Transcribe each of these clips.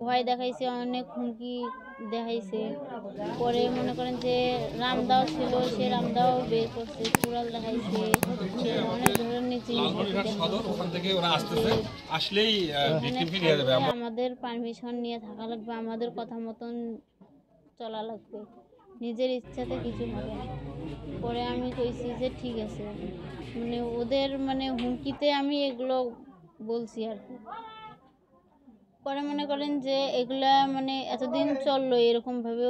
ভয় দেখাইছে, অনেক হুমকি দেখাইছে। পরে মনে করেন যে রামদাও ছিল, সে রামদাও বের করছে, কুড়াল দেখাইছে, অনেক ধরনের জিনিস আমাদের পারমিশন নিয়ে থাকা লাগবে, আমাদের কথা মতন চলা লাগবে, নিজের ইচ্ছাতে কিছু হবে না। পরে আমি কইছি যে ঠিক আছে, মানে ওদের মানে হুমকিতে আমি এগুলো বলছি আর কি। পরে মনে করেন যে এগুলা মানে এতদিন চললো এরকমভাবে,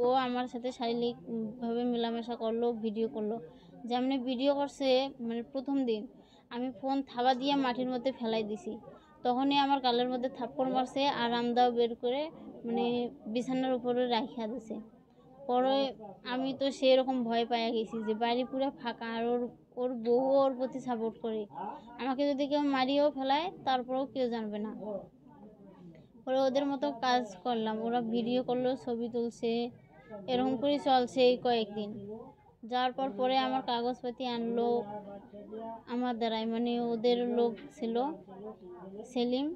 ও আমার সাথে শারীরিকভাবে মেলামেশা করলো, ভিডিও করলো। যেমনি ভিডিও করছে মানে প্রথম দিন আমি ফোন থাবা দিয়ে মাটির মধ্যে ফেলাই দিছি, তখনই আমার গালের মধ্যে থাপ্পড় মারছে আর রামদাও বের করে মানে বিছানার উপরে রাখিয়া দিছে। পরে আমি তো সেরকম ভয় পাইয়া গেছি যে বাড়ি পুরো ফাঁকা, আর ওর বউ ওর প্রতি সাপোর্ট করে, আমাকে যদি কেউ মারিয়েও ফেলায় তারপরেও কেউ জানবে না। পরে ওদের মতো কাজ করলাম, ওরা ভিডিও করলো, ছবি তুলছে, এরকম করে চলছে এই কয়েকদিন। যাওয়ার পরে আমার কাগজপাতি আনলো আমার দ্বারাই, মানে ওদের লোক ছিল সেলিম,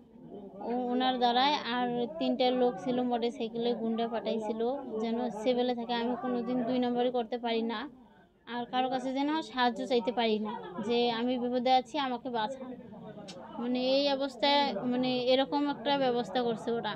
ওনার দ্বারাই, আর 3টা লোক ছিল মোটরসাইকেলে, গুন্ডা পাঠাইছিল যেন সেবেলে থাকে আমি কোনোদিন 2 নম্বরই করতে পারি না, আর কারো কাছে যেন সাহায্য চাইতে পারি না যে আমি বিপদে আছি আমাকে বাঁচা। মানে এই অবস্থায় মানে এরকম একটা ব্যবস্থা করছে ওরা।